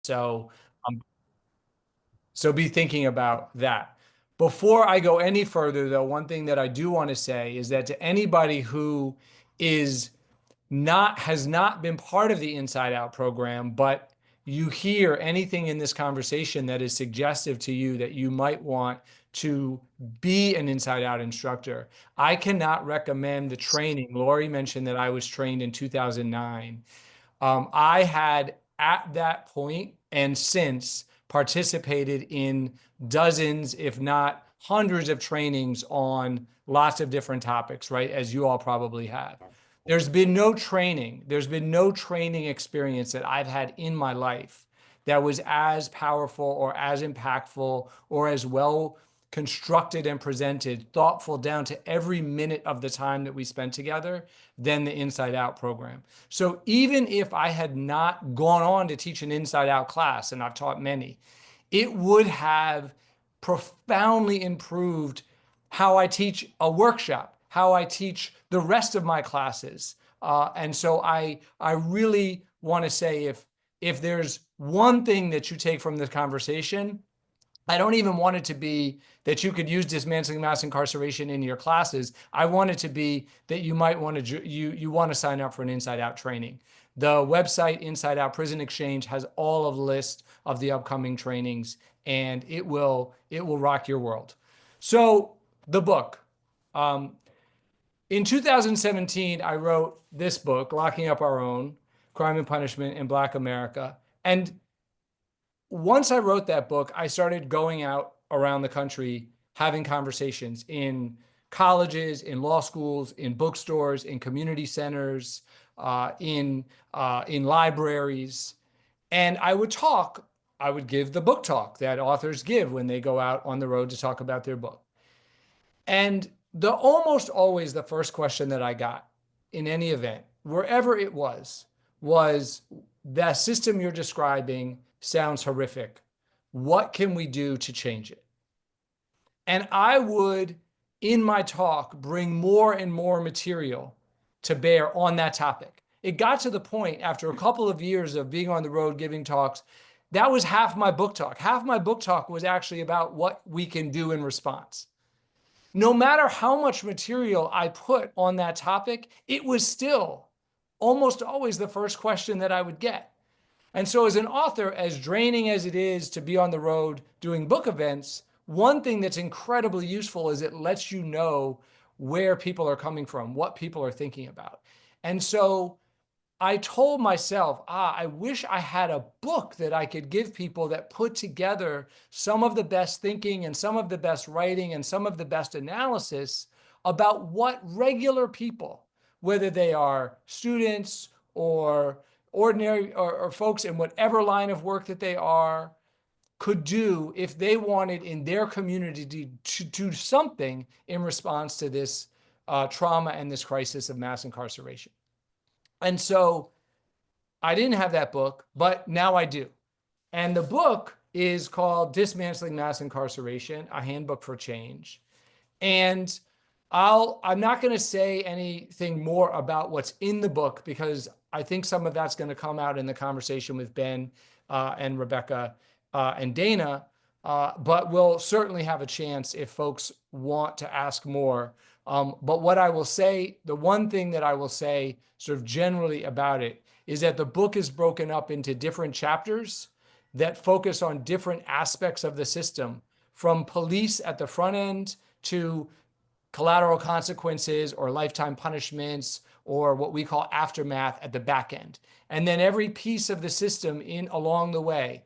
So, um, so be thinking about that. Before I go any further, though, one thing that I do want to say is that to anybody who is has not been part of the Inside Out program, but you hear anything in this conversation that is suggestive to you that you might want to be an Inside Out instructor, I cannot recommend the training. Lori mentioned that I was trained in 2009. I had at that point and since participated in dozens, if not hundreds of trainings on lots of different topics, right? As you all probably have. There's been no training experience that I've had in my life that was as powerful or as impactful or as well constructed and presented, thoughtful down to every minute of the time that we spent together than the Inside Out program. So even if I had not gone on to teach an Inside Out class, and I've taught many, it would have profoundly improved how I teach a workshop, how I teach the rest of my classes. And so I really want to say if there's one thing that you take from this conversation, I don't even want it to be that you could use dismantling mass incarceration in your classes. I want it to be that you might want to you want to sign up for an Inside Out training. The website Inside Out Prison Exchange has all of the list of the upcoming trainings, and it will rock your world. So the book. Um, in 2017, I wrote this book, Locking Up Our Own: Crime and Punishment in Black America. And once I wrote that book, I started going out around the country having conversations in colleges, in law schools, in bookstores, in community centers, in libraries, and I would give the book talk that authors give when they go out on the road to talk about their book. And almost always the first question that I got in any event, wherever it was the system you're describing sounds horrific. What can we do to change it? And I would, in my talk, bring more and more material to bear on that topic. It got to the point after a couple of years of being on the road giving talks, that was half my book talk. Half my book talk was actually about what we can do in response. No matter how much material I put on that topic, it was still almost always the first question that I would get. And so as an author, as draining as it is to be on the road doing book events, one thing that's incredibly useful is it lets you know where people are coming from, what people are thinking about. And so I told myself, I wish I had a book that I could give people that put together some of the best thinking and some of the best writing and some of the best analysis about what regular people, whether they are students or ordinary or folks in whatever line of work that they are, could do if they wanted in their community to do something in response to this trauma and this crisis of mass incarceration. And so I didn't have that book, but now I do. And the book is called Dismantling Mass Incarceration, A Handbook for Change. And I'm not going to say anything more about what's in the book because I think some of that's going to come out in the conversation with Ben and Rebecca and Dana. But we'll certainly have a chance if folks want to ask more. But what I will say, the one thing that I will say sort of generally about it is that the book is broken up into different chapters that focus on different aspects of the system, from police at the front end to collateral consequences or lifetime punishments or what we call aftermath at the back end. And then every piece of the system along the way,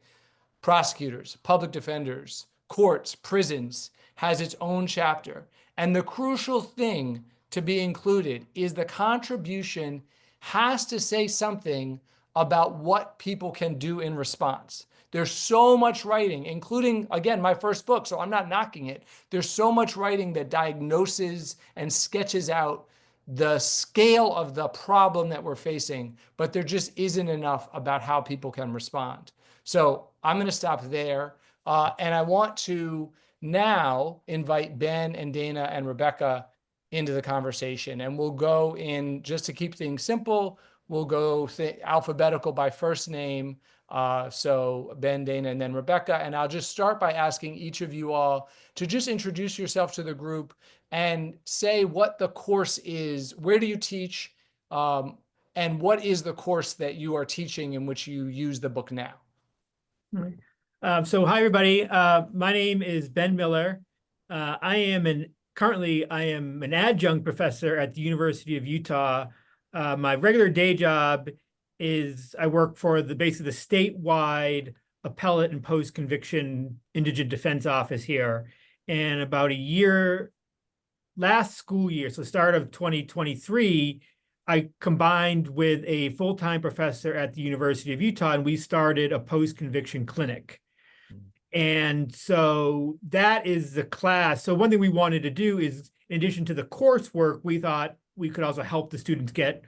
prosecutors, public defenders, courts, prisons, has its own chapter. And the crucial thing to be included is the contribution has to say something about what people can do in response. There's so much writing, including, again, my first book, so I'm not knocking it. There's so much writing that diagnoses and sketches out the scale of the problem that we're facing, but there just isn't enough about how people can respond. So I'm going to stop there. And I want to now invite Ben and Dana and Rebecca into the conversation. And we'll go in, just to keep things simple, we'll go alphabetical by first name. So Ben, Dana, and then Rebecca. And I'll just start by asking each of you all to just introduce yourself to the group and say what the course is. Where do you teach? And what is the course that you are teaching in which you use the book now? So hi, everybody. My name is Ben Miller. Currently I am an adjunct professor at the University of Utah. My regular day job is I work for basically the statewide appellate and post-conviction indigent defense office here. And about a year, last school year, so start of 2023, I combined with a full-time professor at the University of Utah, and we started a post-conviction clinic. And so that is the class. So one thing we wanted to do is, in addition to the coursework, we thought we could also help the students get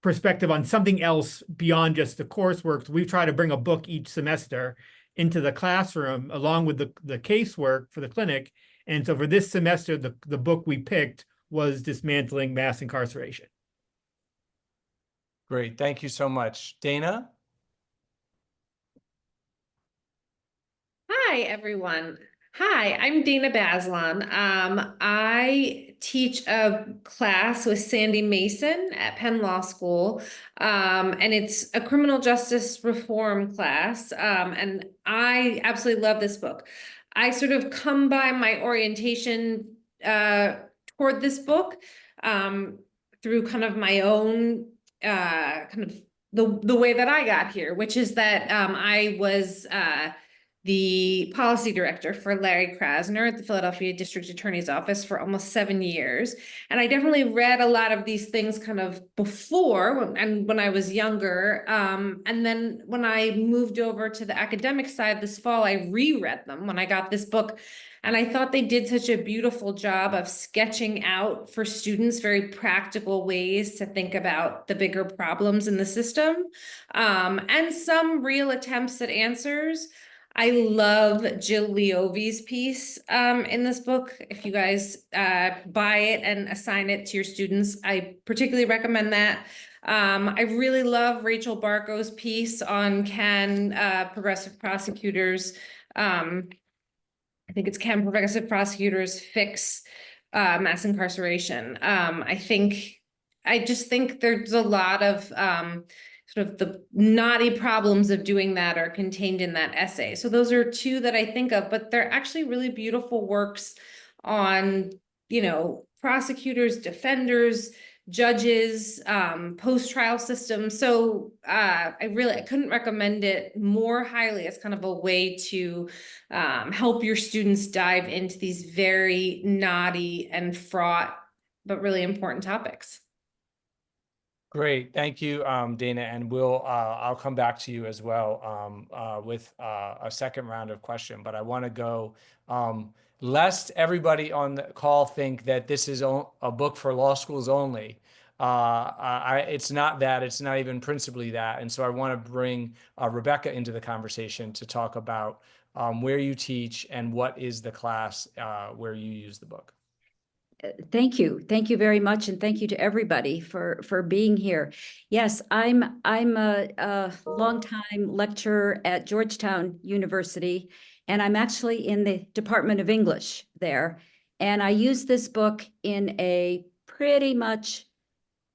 perspective on something else beyond just the coursework. So we've tried to bring a book each semester into the classroom along with the casework for the clinic. And so for this semester, the book we picked was Dismantling Mass Incarceration. Great. Thank you so much. Dana? Hi, everyone. Hi, I'm Dana Baslon. I teach a class with Sandy Mason at Penn Law School, and it's a criminal justice reform class, and I absolutely love this book. I sort of come by my orientation toward this book through kind of my own kind of the way that I got here, which is that I was the policy director for Larry Krasner at the Philadelphia District Attorney's Office for almost 7 years. And I definitely read a lot of these things kind of before and when I was younger. And then when I moved over to the academic side this fall, I reread them when I got this book. And I thought they did such a beautiful job of sketching out for students very practical ways to think about the bigger problems in the system, and some real attempts at answers. I love Jill Leovi's piece in this book. If you guys buy it and assign it to your students, I particularly recommend that. I really love Rachel Barco's piece on can progressive prosecutors, I think it's can progressive prosecutors fix mass incarceration. I just think there's a lot of sort of the knotty problems of doing that are contained in that essay. So those are two that I think of, but they're actually really beautiful works on, prosecutors, defenders, judges, post-trial systems. So I couldn't recommend it more highly as kind of a way to help your students dive into these very knotty and fraught, but really important topics. Great. Thank you, Dana. And I'll come back to you as well with a second round of question, but I want to go, lest everybody on the call think that this is a book for law schools only. It's not that, it's not even principally that. And so I want to bring Rebecca into the conversation to talk about where you teach and what is the class where you use the book. Thank you. Thank you very much. And thank you to everybody for being here. Yes, I'm a longtime lecturer at Georgetown University, and I'm actually in the Department of English there. And I use this book in a pretty much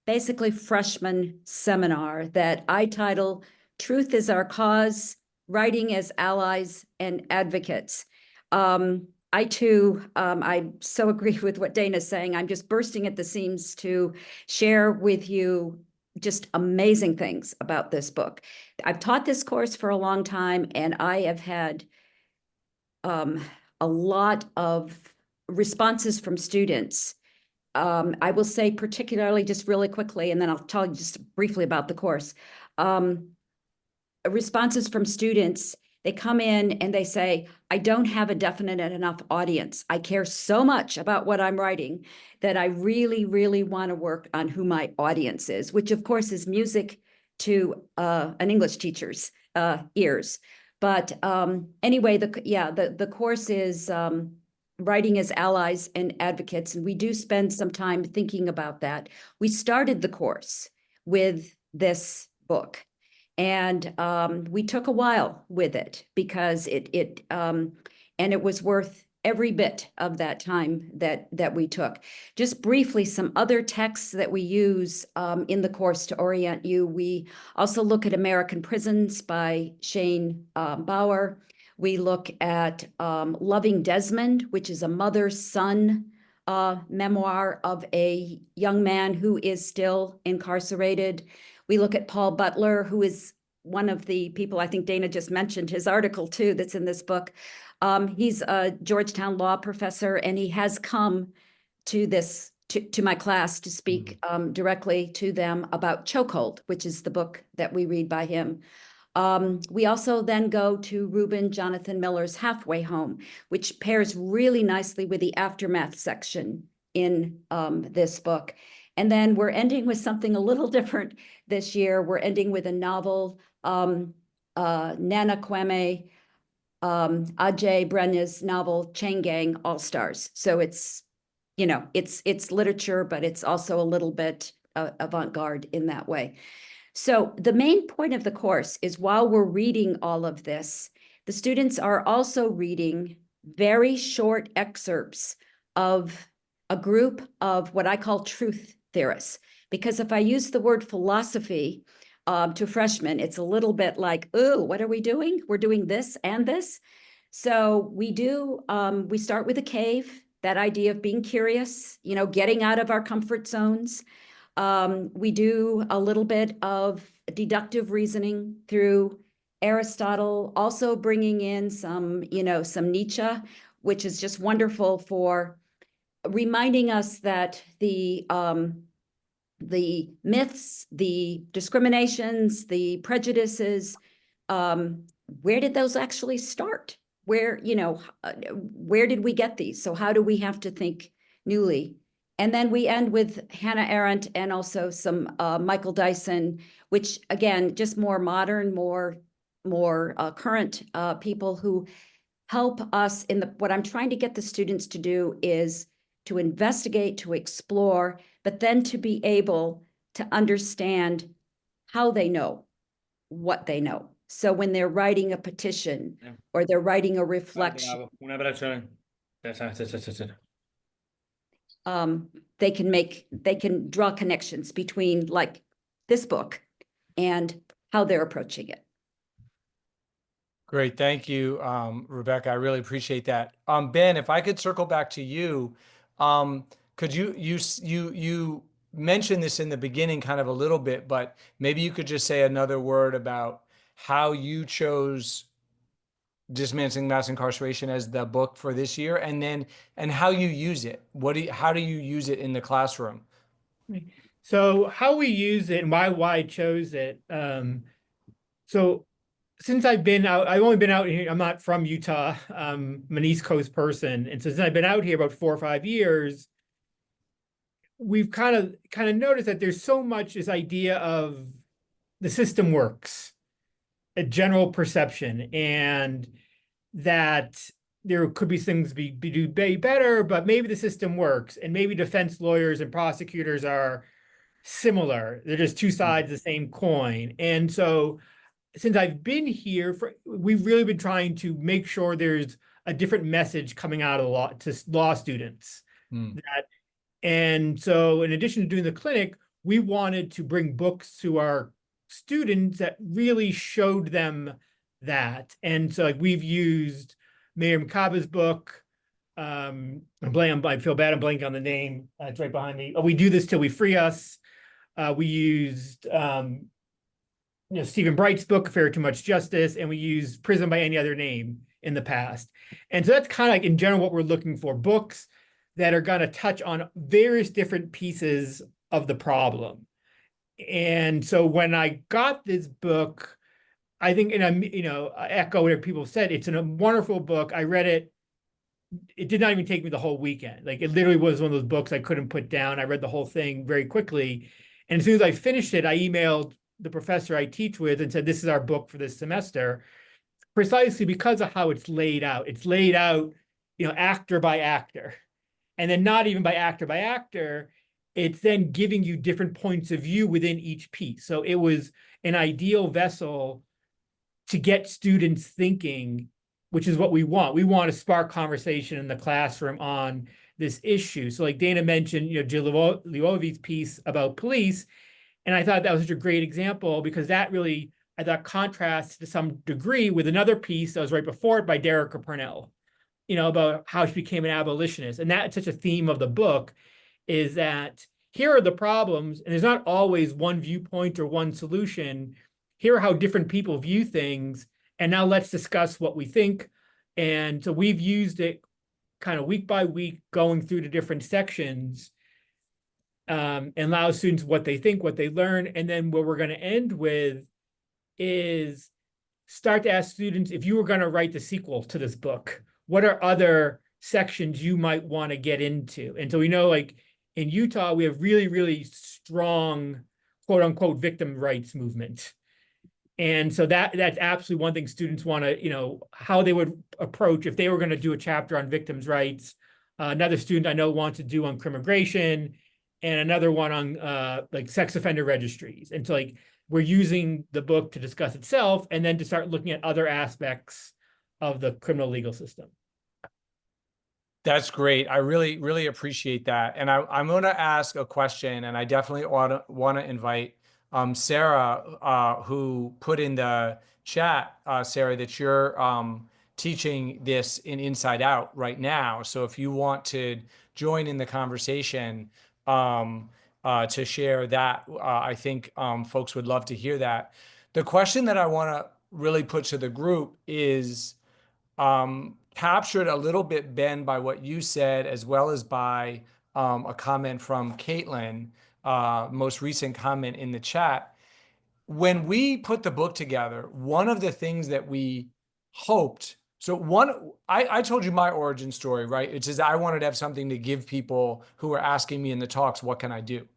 basically freshman seminar that I title Truth is Our Cause, Writing as Allies and Advocates. I too, I so agree with what Dana's saying. I'm just bursting at the seams to share with you just amazing things about this book. I've taught this course for a long time, and I have had a lot of responses from students. I will say particularly just really quickly, and then I'll tell you just briefly about the course. Responses from students, they come in and they say, I don't have a definite enough audience. I care so much about what I'm writing that I really, really want to work on who my audience is, which of course is music to an English teacher's ears. But anyway, the course is Writing as Allies and Advocates, and we do spend some time thinking about that. We started the course with this book. And we took a while with it because and it was worth every bit of that time that we took. Just briefly, some other texts that we use in the course to orient you. We also look at American Prisons by Shane Bauer. We look at Loving Desmond, which is a mother-son memoir of a young man who is still incarcerated. We look at Paul Butler, who is one of the people I think Dana just mentioned, his article too, that's in this book. He's a Georgetown law professor, and he has come to my class to speak directly to them about Chokehold, which is the book that we read by him. We also then go to Reuben Jonathan Miller's Halfway Home, which pairs really nicely with the aftermath section in this book. And then we're ending with something a little different this year. We're ending with a novel, Nana Kwame Ajay Brenna's novel, Chain Gang All-Stars. So it's, you know, it's literature, but it's also a little bit avant-garde in that way. So the main point of the course is while we're reading all of this, the students are also reading very short excerpts of a group of what I call truth theorists. Because if I use the word philosophy to freshmen, it's a little bit like, oh, what are we doing? We're doing this and this. So we start with a cave, that idea of being curious, you know, getting out of our comfort zones. We do a little bit of deductive reasoning through Aristotle, also bringing in some Nietzsche, which is just wonderful for reminding us that the myths, the discriminations, the prejudices, where did those actually start? Where did we get these? So how do we have to think newly? And then we end with Hannah Arendt and also some Michael Dyson, which again, just more modern, more current people who help us what I'm trying to get the students to do is to investigate, to explore, but then to be able to understand how they know what they know. So when they're writing a petition or they're writing a reflection, they can draw connections between like this book and how they're approaching it. Great. Thank you, Rebecca. I really appreciate that. Ben, if I could circle back to you, could you mentioned this in the beginning kind of a little bit, but maybe you could just say another word about how you chose Dismantling Mass Incarceration as the book for this year, and how you use it. How do you use it in the classroom? So how we use it and why I chose it. So since I've only been out here, I'm not from Utah. I'm an East Coast person. And since I've been out here about 4 or 5 years, we've kind of noticed that there's so much this idea of the system works, a general perception, and that there could be things be better, but maybe the system works, and maybe defense lawyers and prosecutors are similar. They're just two sides of the same coin. And so since I've been here, we've really been trying to make sure there's a different message coming out of the law to law students. And so in addition to doing the clinic, we wanted to bring books to our students that really showed them that. And so like we've used Mayor Mkaba's book. I feel bad, I'm blanking on the name. It's right behind me. Oh, We Do This Till We Free Us. We used Stephen Bright's book, Fair Too Much Justice, and we used Prison by Any Other Name in the past. And so that's kind of like in general what we're looking for, books that are going to touch on various different pieces of the problem. And so when I got this book, I think, and I echo what people said, it's a wonderful book. I read it. It did not even take me the whole weekend. Like it literally was one of those books I couldn't put down. I read the whole thing very quickly. And as soon as I finished it, I emailed the professor I teach with and said, this is our book for this semester, precisely because of how it's laid out. It's laid out, actor by actor. And then not even by actor, it's then giving you different points of view within each piece. So it was an ideal vessel to get students thinking, which is what we want. We want to spark conversation in the classroom on this issue. So like Dana mentioned, Jill Leovi's piece about police, and I thought that was such a great example because that really, I thought, contrasts to some degree with another piece that was right before it by Derek Purnell, about how she became an abolitionist. And that's such a theme of the book, is that here are the problems, and there's not always one viewpoint or one solution. Here are how different people view things, and now let's discuss what we think. And so we've used it kind of week by week, going through the different sections, and allow students what they think, what they learn. And then what we're going to end with is start to ask students, if you were going to write the sequel to this book, what are other sections you might want to get into? And so we know, like in Utah, we have really, really strong, quote unquote, victim rights movement. And so that's absolutely one thing students want to, how they would approach if they were going to do a chapter on victims' rights. Another student I know wants to do on crimmigration, and another one on like sex offender registries. And so like we're using the book to discuss itself and then to start looking at other aspects of the criminal legal system. That's great. I really, really appreciate that. And I'm going to ask a question, and I definitely want to invite Sarah, who put in the chat, Sarah, that you're teaching this in Inside Out right now. So if you want to join in the conversation to share that, I think folks would love to hear that. The question that I want to really put to the group is captured a little bit, Ben, by what you said, as well as by a comment from Caitlin, most recent comment in the chat. When we put the book together, one of the things that we hoped, I told you my origin story, right? It's just I wanted to have something to give people who were asking me in the talks, what can I do?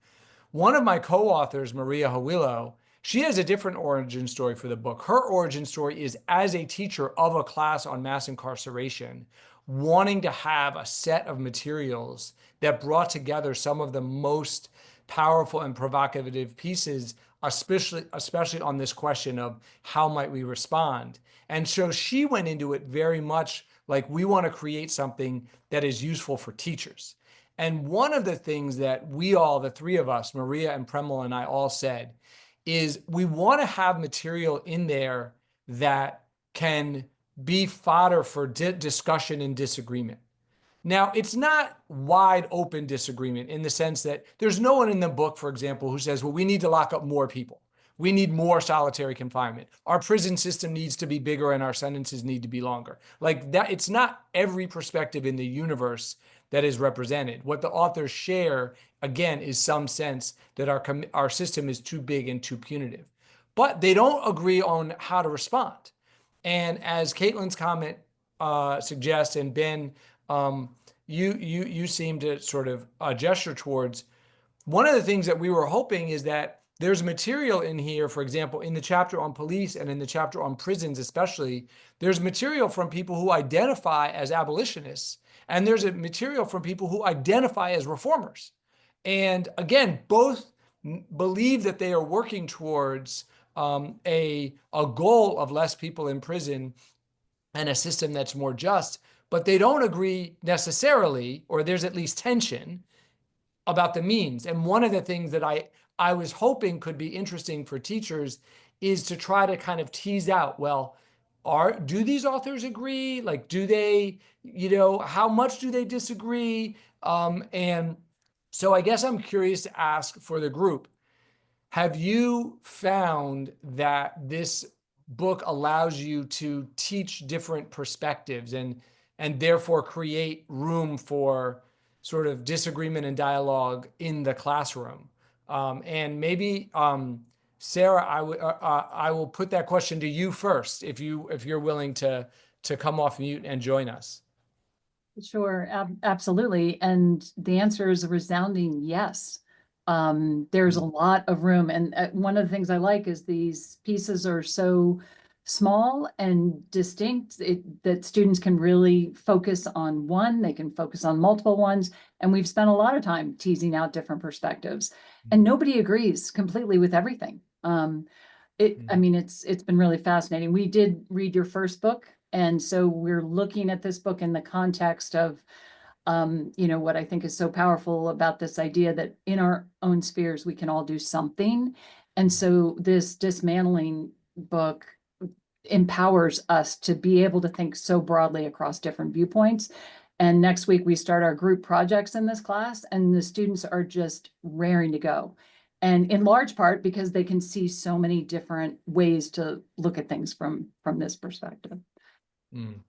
One of my co-authors, Maria Hawilo, she has a different origin story for the book. Her origin story is as a teacher of a class on mass incarceration, wanting to have a set of materials that brought together some of the most powerful and provocative pieces, especially on this question of how might we respond. And so she went into it very much like, we want to create something that is useful for teachers. And one of the things that we all, the three of us, Maria and Premal and I, all said is we want to have material in there that can be fodder for discussion and disagreement. Now, it's not wide open disagreement in the sense that there's no one in the book, for example, who says, well, we need to lock up more people. We need more solitary confinement. Our prison system needs to be bigger and our sentences need to be longer. Like that, it's not every perspective in the universe that is represented. What the authors share, again, is some sense that our system is too big and too punitive. But they don't agree on how to respond. And as Caitlin's comment suggests, and Ben, you seem to sort of gesture towards, one of the things that we were hoping is that there's material in here, for example, in the chapter on police and in the chapter on prisons especially, there's material from people who identify as abolitionists, and there's a material from people who identify as reformers. And again, both believe that they are working towards a goal of less people in prison and a system that's more just, but they don't agree necessarily, or there's at least tension about the means. And one of the things that I was hoping could be interesting for teachers is to try to kind of tease out, well, do these authors agree? Like, do they, how much do they disagree? And so I guess I'm curious to ask for the group, have you found that this book allows you to teach different perspectives and therefore create room for sort of disagreement and dialogue in the classroom? And maybe, Sarah, I will put that question to you first, if you're willing to come off mute and join us. Sure, absolutely. And the answer is a resounding yes. There's a lot of room. And one of the things I like is these pieces are so small and distinct, that students can really focus on one, they can focus on multiple ones. And we've spent a lot of time teasing out different perspectives, and nobody agrees completely with everything. I mean, it's been really fascinating. We did read your first book, and so we're looking at this book in the context of, you know, what I think is so powerful about this idea that in our own spheres, we can all do something. And so this dismantling book empowers us to be able to think so broadly across different viewpoints. And next week, we start our group projects in this class, and the students are just raring to go. And in large part because they can see so many different ways to look at things from this perspective. Mm.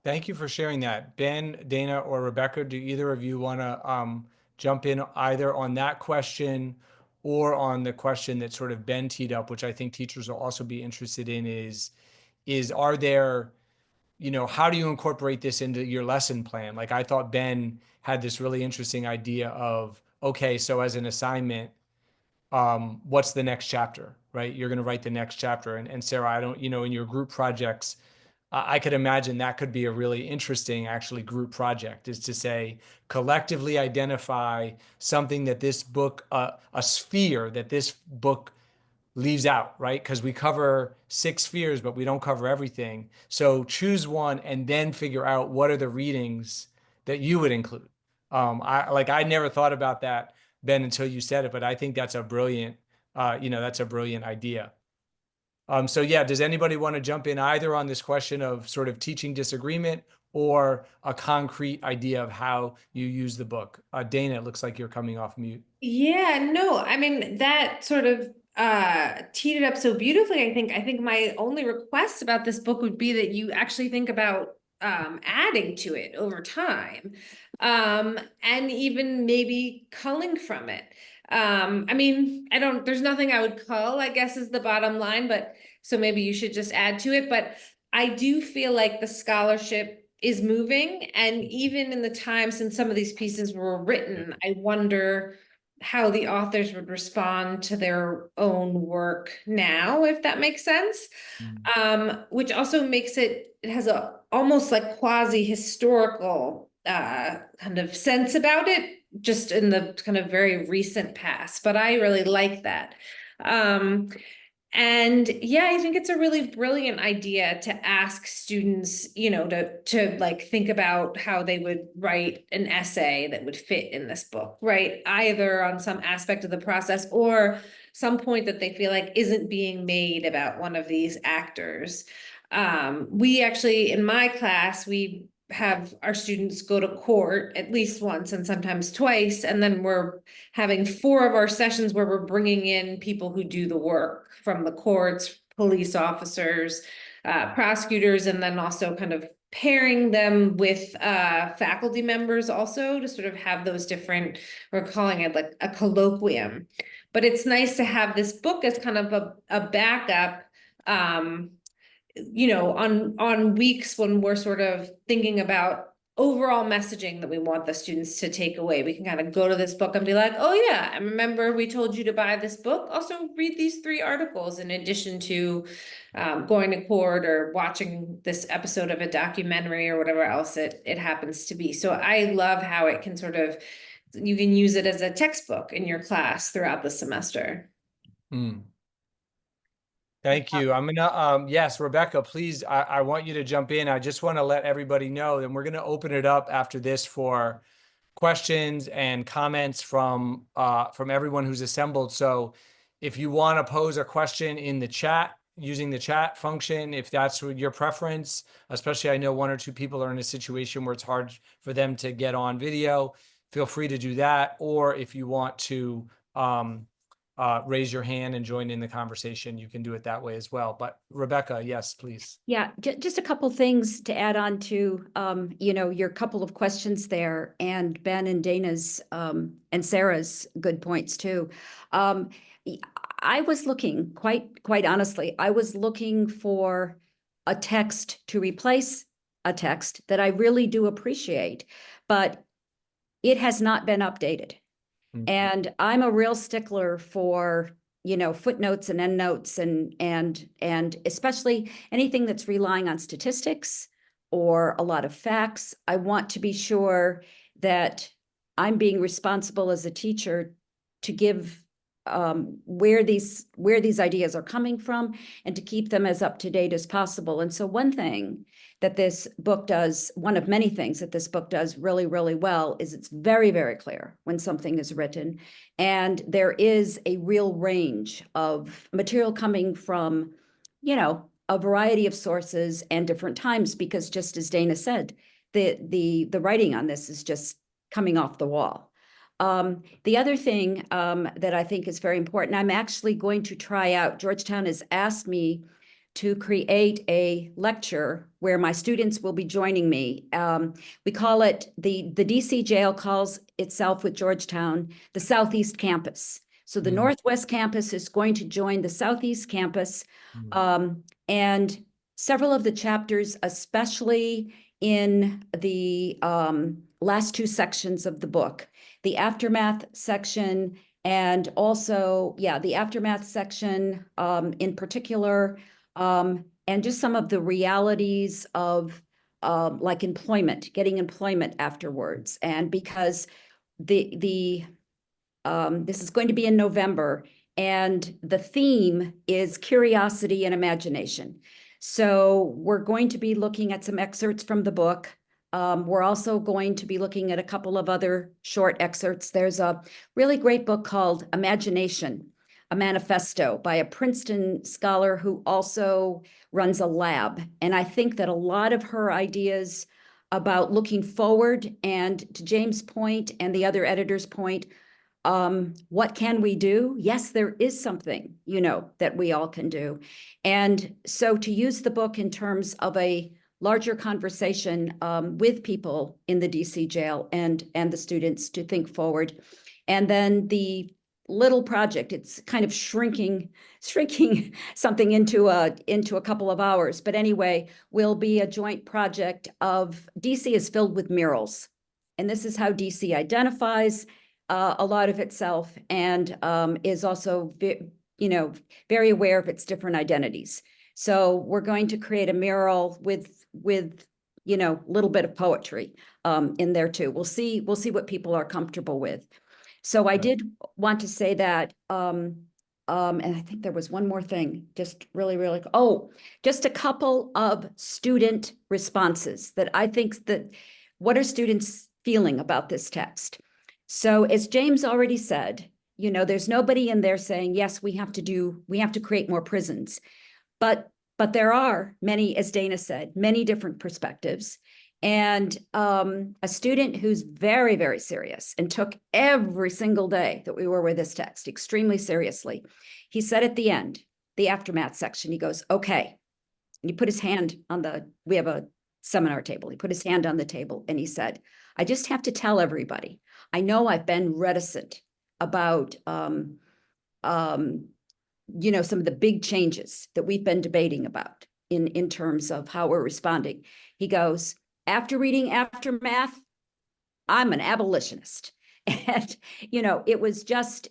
Thank you for sharing that. Ben, Dana, or Rebecca, do either of you want to jump in either on that question or on the question that sort of Ben teed up, which I think teachers will also be interested in, is are there, you know, how do you incorporate this into your lesson plan? Like I thought Ben had this really interesting idea of, okay, so as an assignment, what's the next chapter, right? You're going to write the next chapter. And Sarah, I don't, you know, in your group projects, I could imagine that could be a really interesting, actually, group project, is to say, collectively identify something that this book, a sphere that this book leaves out, right? Because we cover 6 spheres, but we don't cover everything. So choose one and then figure out what are the readings that you would include. I never thought about that, Ben, until you said it, but I think that's a brilliant, that's a brilliant idea. So yeah, does anybody want to jump in either on this question of sort of teaching disagreement or a concrete idea of how you use the book? Dana, it looks like you're coming off mute. Yeah, no, I mean that sort of teed it up so beautifully. I think my only request about this book would be that you actually think about adding to it over time. And even maybe culling from it. I mean, there's nothing I would cull, I guess is the bottom line, but so maybe you should just add to it. But I do feel like the scholarship is moving, and even in the time since some of these pieces were written, I wonder how the authors would respond to their own work now, if that makes sense. Which also makes it has a almost like quasi-historical kind of sense about it, just in the kind of very recent past. But I really like that. And yeah, I think it's a really brilliant idea to ask students, you know, to like think about how they would write an essay that would fit in this book, right? Either on some aspect of the process or some point that they feel like isn't being made about one of these actors. We actually, in my class, we have our students go to court at least once and sometimes twice, and then we're having 4 of our sessions where we're bringing in people who do the work from the courts, police officers, prosecutors, and then also kind of pairing them with faculty members also to sort of have those different, we're calling it like a colloquium. But it's nice to have this book as kind of a backup, you know, on weeks when we're sort of thinking about overall messaging that we want the students to take away. We can kind of go to this book and be like, oh yeah, I remember we told you to buy this book. Also read these 3 articles in addition to going to court or watching this episode of a documentary or whatever else it happens to be. So I love how it can sort of, you can use it as a textbook in your class throughout the semester. Thank you. I'm gonna, yes, Rebecca, please, I want you to jump in. I just want to let everybody know that we're going to open it up after this for questions and comments from everyone who's assembled. So if you want to pose a question in the chat, using the chat function, if that's your preference, especially I know 1 or 2 people are in a situation where it's hard for them to get on video, feel free to do that. Or if you want to, raise your hand and join in the conversation, you can do it that way as well. But Rebecca, yes, please. Yeah, just a couple things to add on to, you know, your couple of questions there, and Ben and Dana's and Sarah's good points too. I was looking, quite honestly, I was looking for a text to replace a text that I really do appreciate, but it has not been updated. And I'm a real stickler for, footnotes and endnotes and especially anything that's relying on statistics or a lot of facts. I want to be sure that I'm being responsible as a teacher to give where these ideas are coming from and to keep them as up to date as possible. And so one thing that this book does, one of many things that this book does really, really well, is it's very, very clear when something is written. And there is a real range of material coming from, a variety of sources and different times, because just as Dana said, the writing on this is just coming off the wall. The other thing that I think is very important, I'm actually going to try out, Georgetown has asked me to create a lecture where my students will be joining me. We call it, the DC jail calls itself with Georgetown, the Southeast Campus. So the Northwest Campus is going to join the Southeast Campus. And several of the chapters, especially in the last two sections of the book, the aftermath section, and also, the aftermath section in particular, and just some of the realities of like employment, getting employment afterwards. And because this is going to be in November, and the theme is curiosity and imagination. So we're going to be looking at some excerpts from the book. We're also going to be looking at a couple of other short excerpts. There's a really great book called Imagination, a Manifesto, by a Princeton scholar who also runs a lab. And I think that a lot of her ideas about looking forward, and to James' point and the other editor's point, what can we do? Yes, there is something, that we all can do. And so to use the book in terms of a larger conversation with people in the DC jail and the students to think forward. And then the little project, it's kind of shrinking something into a couple of hours. But anyway, will be a joint project of, DC is filled with murals. And this is how DC identifies a lot of itself, and is also, very aware of its different identities. So we're going to create a mural with a little bit of poetry in there too. We'll see what people are comfortable with. So I did want to say that, and I think there was one more thing, just really, just a couple of student responses that I think that, what are students feeling about this text? So as James already said, there's nobody in there saying, yes, we have to create more prisons. But there are many, as Dana said, many different perspectives. And a student who's very, very serious and took every single day that we were with this text extremely seriously, he said at the end, the aftermath section, he goes, okay. And he put his hand on we have a seminar table. He put his hand on the table and he said, I just have to tell everybody, I know I've been reticent about, some of the big changes that we've been debating about in terms of how we're responding. He goes, after reading Aftermath, I'm an abolitionist. And, it was just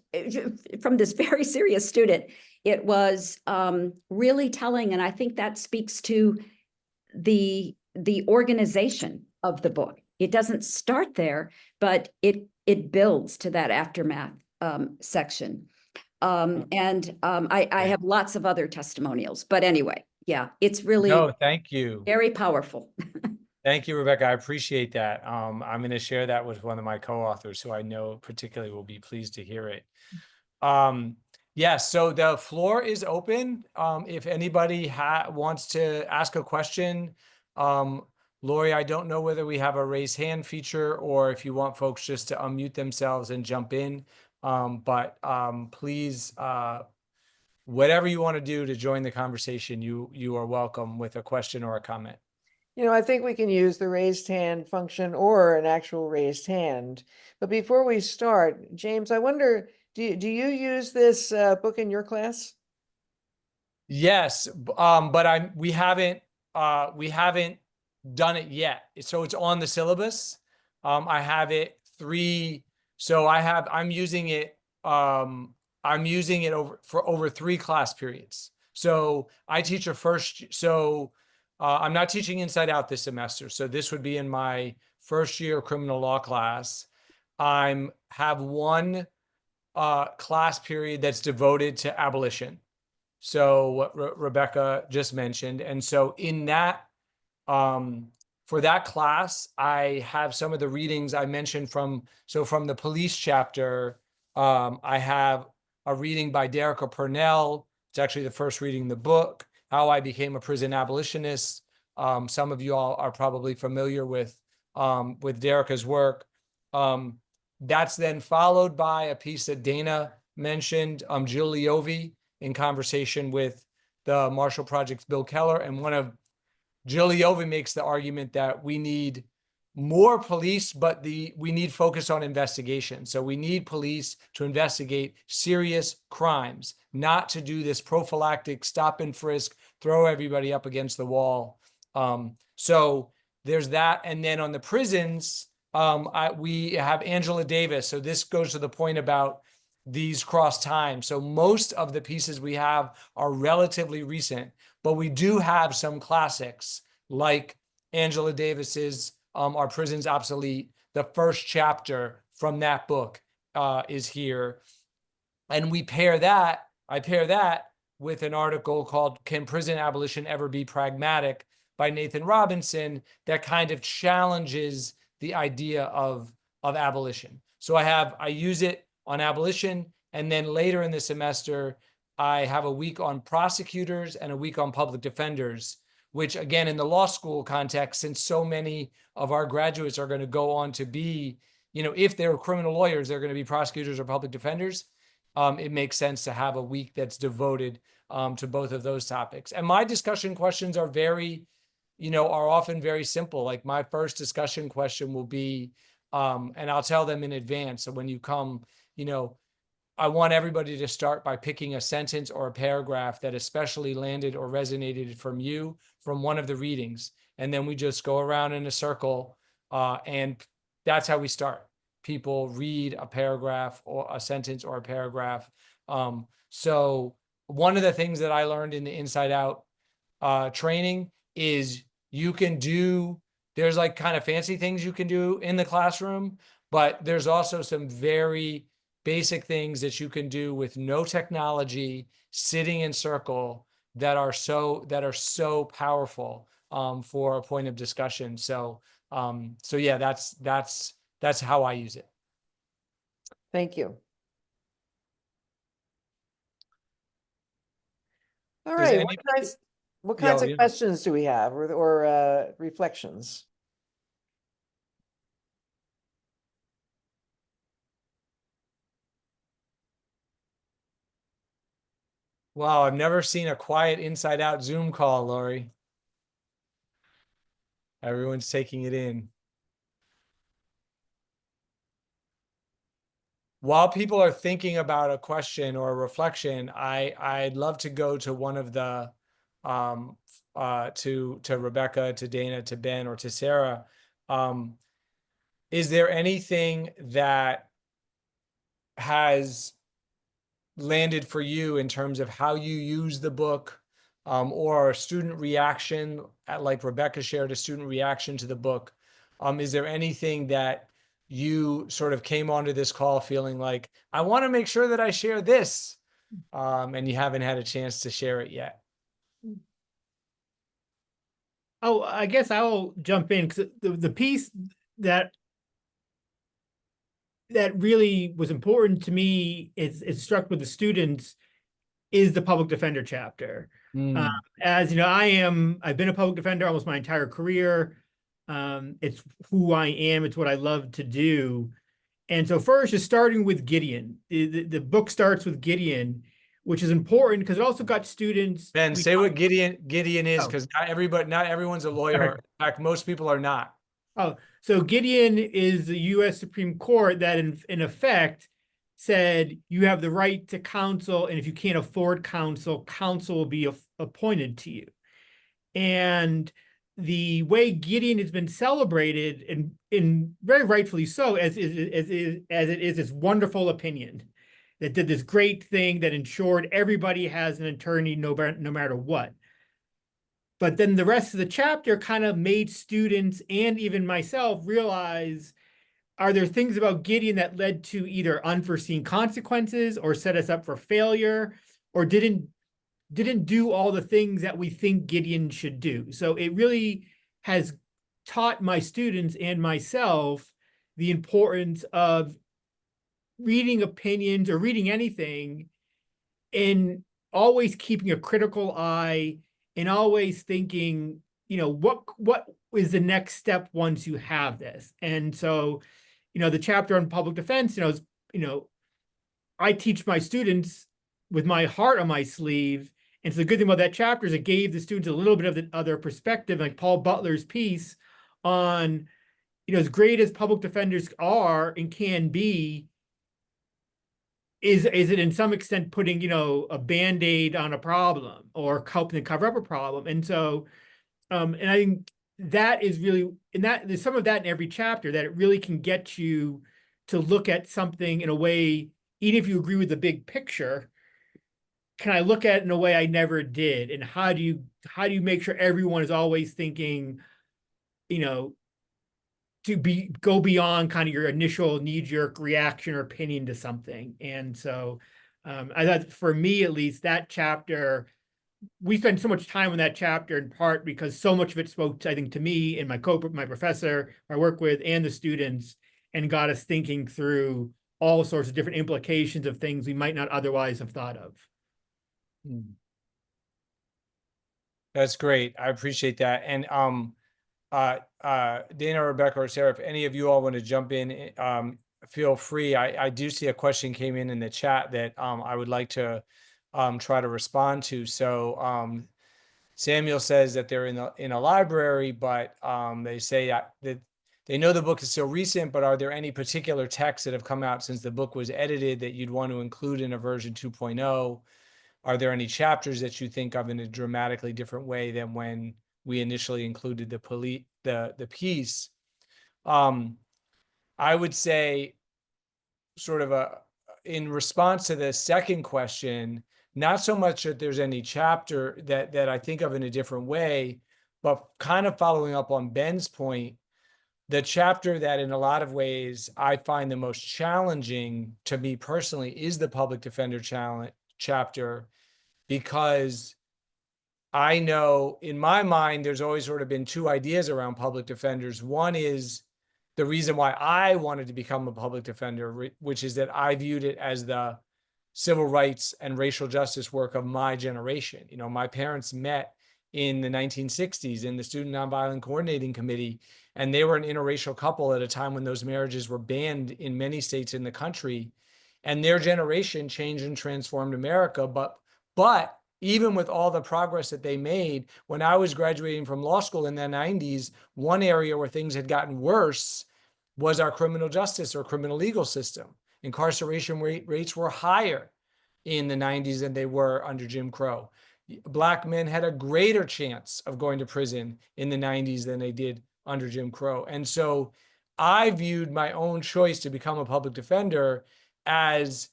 from this very serious student, it was really telling. And I think that speaks to the organization of the book. It doesn't start there, but it builds to that aftermath section. I have lots of other testimonials, but anyway, it's really thank you. Very powerful. Thank you, Rebecca. I appreciate that. I'm going to share that with one of my co-authors who I know particularly will be pleased to hear it. So the floor is open. If anybody wants to ask a question, Lori, I don't know whether we have a raise hand feature or if you want folks just to unmute themselves and jump in. But please, whatever you want to do to join the conversation, you are welcome with a question or a comment. I think we can use the raised hand function or an actual raised hand. But before we start, James, I wonder, do you use this book in your class? Yes, but we haven't done it yet. So it's on the syllabus. I have it 3. So I'm using it. I'm using it for over 3 class periods. So I teach I'm not teaching Inside Out this semester. So this would be in my first year criminal law class. I have one class period that's devoted to abolition. So what Rebecca just mentioned. And so in that, for that class, I have some of the readings I mentioned from the police chapter. I have a reading by Derica Purnell. It's actually the first reading in the book, How I Became a Prison Abolitionist. Some of you all are probably familiar with Derica's work. That's then followed by a piece that Dana mentioned, Jill Leovy, in conversation with the Marshall Project's Bill Keller. And Jill Leovy makes the argument that we need more police, but we need focus on investigation. So we need police to investigate serious crimes, not to do this prophylactic stop and frisk, throw everybody up against the wall. So there's that. And then on the prisons, we have Angela Davis. So this goes to the point about these cross time. So most of the pieces we have are relatively recent, but we do have some classics like Angela Davis's Are Prisons Obsolete? The first chapter from that book is here. And I pair that with an article called Can Prison Abolition Ever Be Pragmatic? By Nathan Robinson, that kind of challenges the idea of abolition. So I use it on abolition, and then later in the semester, I have a week on prosecutors and a week on public defenders, which again, in the law school context, since so many of our graduates are going to go on to be, if they're criminal lawyers, they're going to be prosecutors or public defenders. It makes sense to have a week that's devoted to both of those topics. And my discussion questions are are often very simple. Like my first discussion question will be, and I'll tell them in advance. So when you come, I want everybody to start by picking a sentence or a paragraph that especially landed or resonated from one of the readings. And then we just go around in a circle, and that's how we start. People read a paragraph or a sentence or a paragraph. So one of the things that I learned in the Inside Out training is there's like kind of fancy things you can do in the classroom, but there's also some very basic things that you can do with no technology, sitting in circle, that are so powerful for a point of discussion. So yeah, that's how I use it. Thank you. All Does right. anybody- What kinds Yeah, of yeah. questions do we have or reflections? Wow, I've never seen a quiet Inside Out Zoom call, Lori. Everyone's taking it in. While people are thinking about a question or a reflection, I'd love to go to one of the to Rebecca, to Dana, to Ben, or to Sarah. Is there anything that has landed for you in terms of how you use the book, or a student reaction, like Rebecca shared a student reaction to the book? Is there anything that you sort of came onto this call feeling like, I want to make sure that I share this, and you haven't had a chance to share it yet? Oh, I guess I'll jump in, because the piece that really was important to me, it struck with the students, is the public defender chapter. As you know, I've been a public defender almost my entire career. It's who I am. It's what I love to do. And so first, just starting with Gideon, the book starts with Gideon, which is important because it also got students. Ben, say what Gideon is, Oh. because not everyone's a lawyer. In fact, most people are not. Oh, so Gideon is the U.S. Supreme Court that in effect said you have the right to counsel, and if you can't afford counsel, counsel will be appointed to you. And the way Gideon has been celebrated, and very rightfully so, as it is its wonderful opinion. that did this great thing that ensured everybody has an attorney no matter what. But then the rest of the chapter kind of made students and even myself realize, are there things about Gideon that led to either unforeseen consequences or set us up for failure, or didn't do all the things that we think Gideon should do? So it really has taught my students and myself the importance of reading opinions or reading anything and always keeping a critical eye and always thinking, what is the next step once you have this? And so, the chapter on public defense, I teach my students with my heart on my sleeve. And so the good thing about that chapter is it gave the students a little bit of the other perspective, like Paul Butler's piece on, as great as public defenders are and can be, is it in some extent putting, a Band-Aid on a problem or helping to cover up a problem? And so, and I think that is really, and that there's some of that in every chapter, that it really can get you to look at something in a way, even if you agree with the big picture, can I look at it in a way I never did? And how do you make sure everyone is always thinking, to go beyond kind of your initial knee-jerk reaction or opinion to something? And so I thought, for me at least, that chapter, we spent so much time on that chapter in part because so much of it spoke, I think, to me and my professor I work with and the students, and got us thinking through all sorts of different implications of things we might not otherwise have thought of. That's great. I appreciate that. And Dana, Rebecca, or Sarah, if any of you all want to jump in, feel free. I do see a question came in the chat that I would like to try to respond to. So Samuel says that they're in a library, but they say that they know the book is still recent, but are there any particular texts that have come out since the book was edited that you'd want to include in a version 2.0? Are there any chapters that you think of in a dramatically different way than when we initially included the piece? I would say, sort of in response to the second question, not so much that there's any chapter that I think of in a different way, but kind of following up on Ben's point, the chapter that in a lot of ways I find the most challenging to me personally is the public defender chapter, because I know in my mind, there's always sort of been two ideas around public defenders. One is the reason why I wanted to become a public defender, which is that I viewed it as the civil rights and racial justice work of my generation. My parents met in the 1960s in the Student Nonviolent Coordinating Committee, and they were an interracial couple at a time when those marriages were banned in many states in the country. And their generation changed and transformed America. But even with all the progress that they made, when I was graduating from law school in the 90s, one area where things had gotten worse was our criminal justice or criminal legal system. Incarceration rates were higher in the 90s than they were under Jim Crow. Black men had a greater chance of going to prison in the 90s than they did under Jim Crow. And so I viewed my own choice to become a public defender as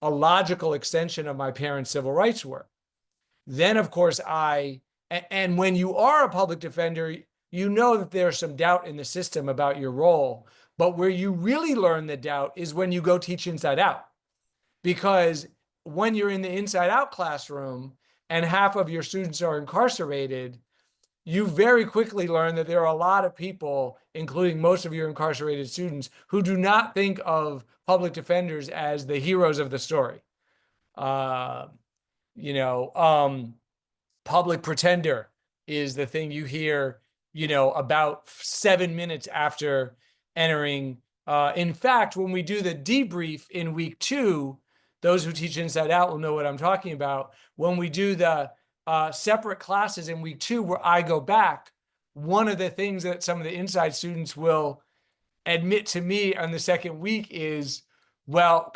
a logical extension of my parents' civil rights work. Then, of course, and when you are a public defender, you know that there's some doubt in the system about your role. But where you really learn the doubt is when you go teach Inside Out. Because when you're in the Inside Out classroom and half of your students are incarcerated, you very quickly learn that there are a lot of people, including most of your incarcerated students, who do not think of public defenders as the heroes of the story. Public pretender is the thing you hear, about 7 minutes after entering. In fact, when we do the debrief in week 2, those who teach Inside Out will know what I'm talking about. When we do the separate classes in week 2, where I go back, one of the things that some of the inside students will admit to me on the second week is, well,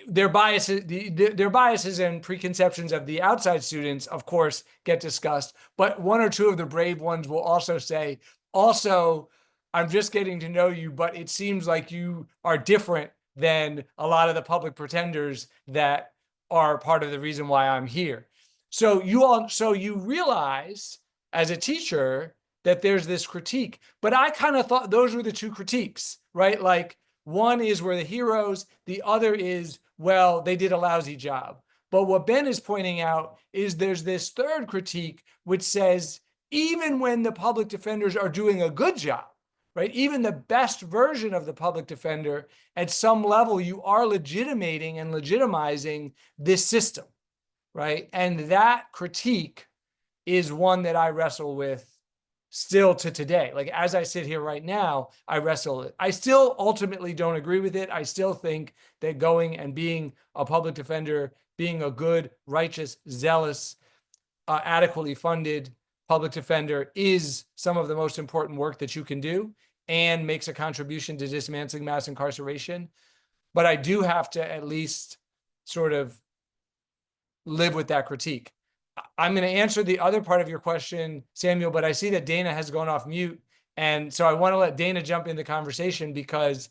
their biases and preconceptions of the outside students, of course, get discussed. But one or two of the brave ones will also say, also, I'm just getting to know you, but it seems like you are different than a lot of the public pretenders that are part of the reason why I'm here. So you realize as a teacher that there's this critique, but I kind of thought those were the two critiques, right? Like one is we're the heroes, the other is, well, they did a lousy job. But what Ben is pointing out is there's this third critique, which says, even when the public defenders are doing a good job, right? Even the best version of the public defender, at some level, you are legitimating and legitimizing this system, right? And that critique is one that I wrestle with still to today. Like, as I sit here right now, I wrestle it. I still ultimately don't agree with it. I still think that going and being a public defender, being a good, righteous, zealous, adequately funded public defender is some of the most important work that you can do and makes a contribution to dismantling mass incarceration. But I do have to at least sort of live with that critique. I'm going to answer the other part of your question, Samuel, but I see that Dana has gone off mute. And so I want to let Dana jump in the conversation because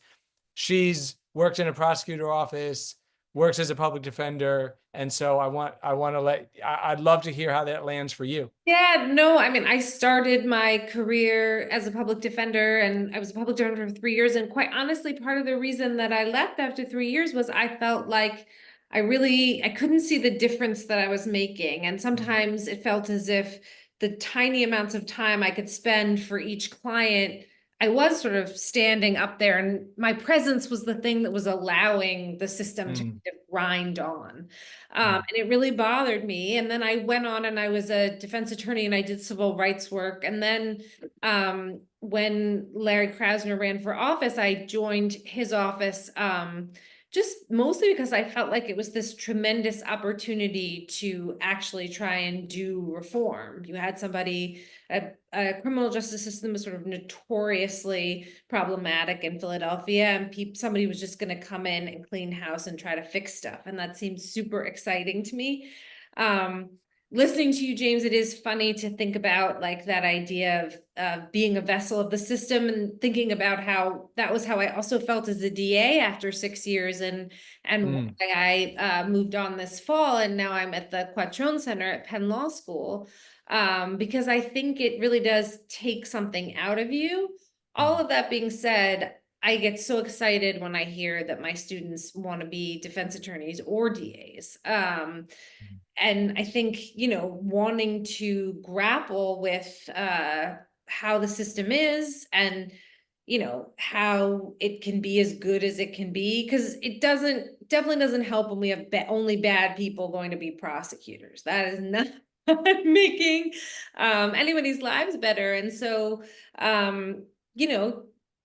she's worked in a prosecutor office, works as a public defender. And so I'd love to hear how that lands for you. Yeah, no, I mean, I started my career as a public defender and I was a public defender for 3 years. And quite honestly, part of the reason that I left after 3 years was I felt like I couldn't see the difference that I was making. And sometimes it felt as if the tiny amounts of time I could spend for each client, I was sort of standing up there and my presence was the thing that was allowing the system to kind of grind on. And it really bothered me. And then I went on and I was a defense attorney and I did civil rights work. And then when Larry Krasner ran for office, I joined his office just mostly because I felt like it was this tremendous opportunity to actually try and do reform. You had somebody, a criminal justice system was sort of notoriously problematic in Philadelphia, and somebody was just going to come in and clean house and try to fix stuff. And that seemed super exciting to me. Listening to you, James, it is funny to think about like that idea of being a vessel of the system and thinking about how that was how I also felt as a DA after 6 years and why I moved on this fall. And now I'm at the Quattrone Center at Penn Law School because I think it really does take something out of you. All of that being said, I get so excited when I hear that my students want to be defense attorneys or DAs. And I think, wanting to grapple with how the system is and, how it can be as good as it can be, because it definitely doesn't help when we have only bad people going to be prosecutors. That is not making anybody's lives better. And so,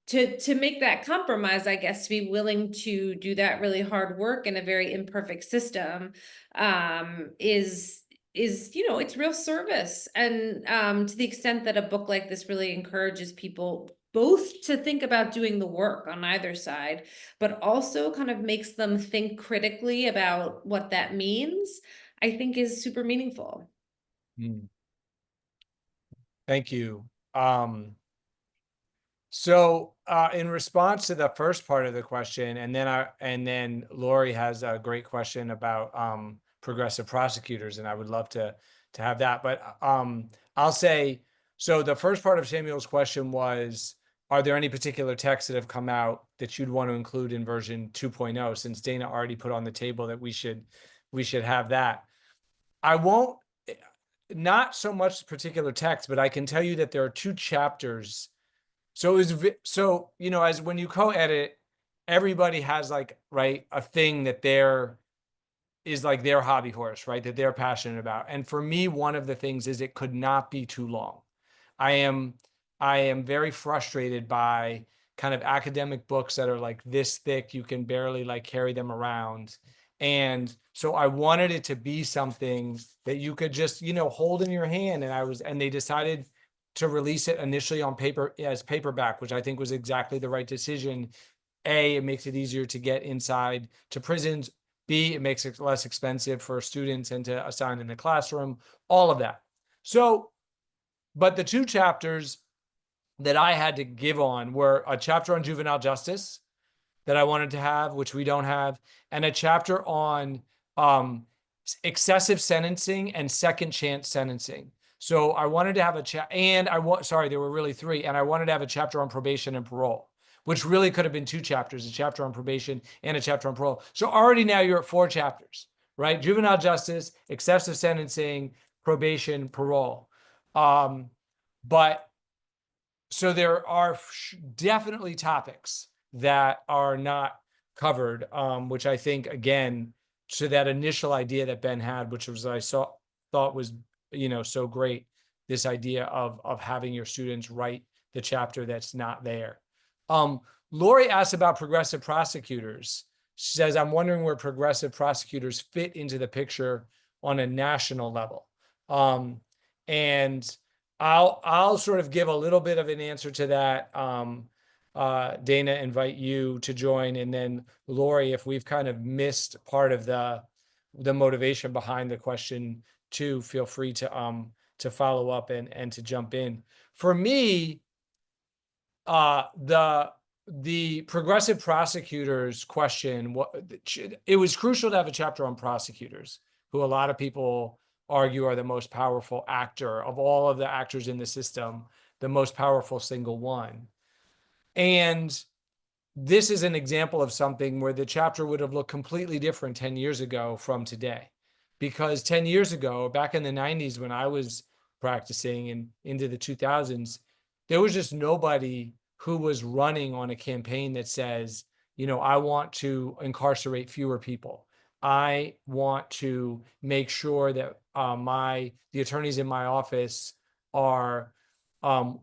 to make that compromise, I guess, to be willing to do that really hard work in a very imperfect system is it's real service. And to the extent that a book like this really encourages people both to think about doing the work on either side, but also kind of makes them think critically about what that means, I think is super meaningful. Thank you. So in response to the first part of the question, and then Lori has a great question about progressive prosecutors, and I would love to have that. But I'll say, so the first part of Samuel's question was, are there any particular texts that have come out that you'd want to include in version 2.0? Since Dana already put on the table that we should have that. I won't, not so much particular text, but I can tell you that there are 2 chapters. So as when you co-edit, everybody has like, right, a thing that is like their hobby horse, right, that they're passionate about. And for me, one of the things is it could not be too long. I am very frustrated by kind of academic books that are like this thick, you can barely like carry them around. And so I wanted it to be something that you could just, hold in your hand. And they decided to release it initially on paper as paperback, which I think was exactly the right decision. A, it makes it easier to get inside to prisons. B, it makes it less expensive for students and to assign in the classroom, all of that. So, but the 2 chapters that I had to give on were a chapter on juvenile justice that I wanted to have, which we don't have, and a chapter on excessive sentencing and second chance sentencing. So I wanted to have a chat, and sorry, there were really 3, and I wanted to have a chapter on probation and parole, which really could have been 2 chapters, a chapter on probation and a chapter on parole. So already now you're at 4 chapters, right? Juvenile justice, excessive sentencing, probation, parole. But so there are definitely topics that are not covered, which I think, again, to that initial idea that Ben had, which was thought was, so great, this idea of having your students write the chapter that's not there. Lori asked about progressive prosecutors. She says, I'm wondering where progressive prosecutors fit into the picture on a national level. And I'll sort of give a little bit of an answer to that. Dana, invite you to join, and then Lori, if we've kind of missed part of the motivation behind the question too, feel free to follow up and to jump in. For me, the progressive prosecutors question, it was crucial to have a chapter on prosecutors, who a lot of people argue are the most powerful actor of all of the actors in the system, the most powerful single one. And this is an example of something where the chapter would have looked completely different 10 years ago from today. Because 10 years ago, back in the 90s, when I was practicing and into the 2000s, there was just nobody who was running on a campaign that says, I want to incarcerate fewer people. I want to make sure that the attorneys in my office are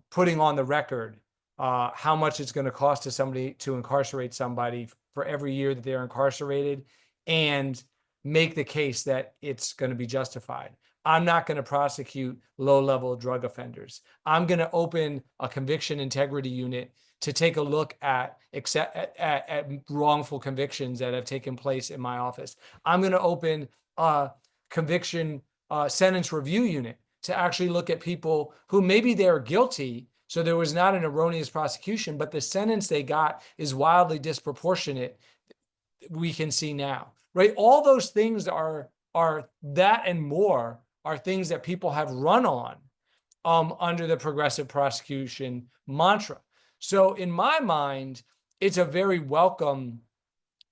putting on the record how much it's going to cost to somebody to incarcerate somebody for every year that they're incarcerated, and make the case that it's going to be justified. I'm not going to prosecute low-level drug offenders. I'm going to open a conviction integrity unit to take a look at wrongful convictions that have taken place in my office. I'm going to open a conviction sentence review unit to actually look at people who maybe they're guilty, so there was not an erroneous prosecution, but the sentence they got is wildly disproportionate. We can see now, right? All those things are that and more are things that people have run on under the progressive prosecution mantra. So in my mind, it's a very welcome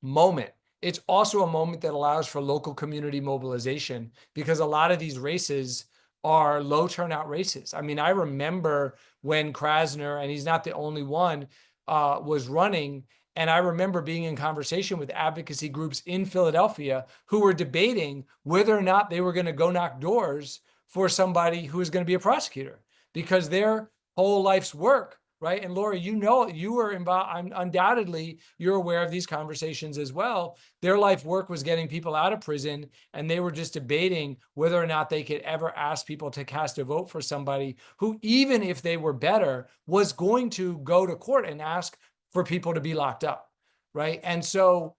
moment. It's also a moment that allows for local community mobilization, because a lot of these races are low turnout races. I mean, I remember when Krasner, and he's not the only one, was running. And I remember being in conversation with advocacy groups in Philadelphia who were debating whether or not they were going to go knock doors for somebody who is going to be a prosecutor, because their whole life's work, right? And Laura, you were involved, undoubtedly, you're aware of these conversations as well. Their life work was getting people out of prison, and they were just debating whether or not they could ever ask people to cast a vote for somebody who, even if they were better, was going to go to court and ask for people to be locked up, right? And so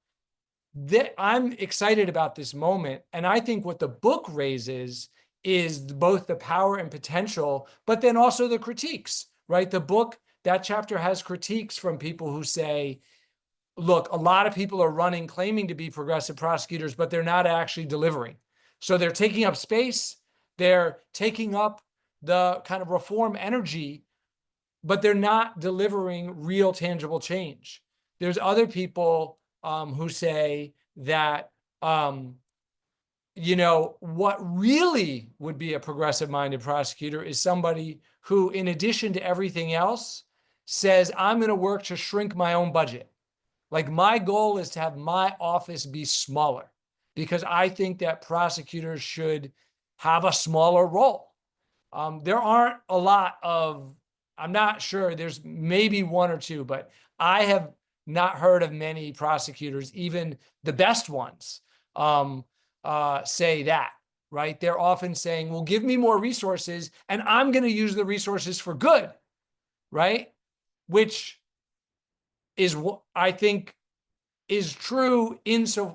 I'm excited about this moment. And I think what the book raises is both the power and potential, but then also the critiques, right? The book, that chapter has critiques from people who say, look, a lot of people are running, claiming to be progressive prosecutors, but they're not actually delivering. So they're taking up space, they're taking up the kind of reform energy, but they're not delivering real tangible change. There's other people who say that, what really would be a progressive-minded prosecutor is somebody who, in addition to everything else, says, I'm going to work to shrink my own budget. Like, my goal is to have my office be smaller, because I think that prosecutors should have a smaller role. There aren't a lot of, I'm not sure, there's maybe 1 or 2, but I have not heard of many prosecutors, even the best ones, say that, right? They're often saying, well, give me more resources and I'm going to use the resources for good, right? Which is what I think is true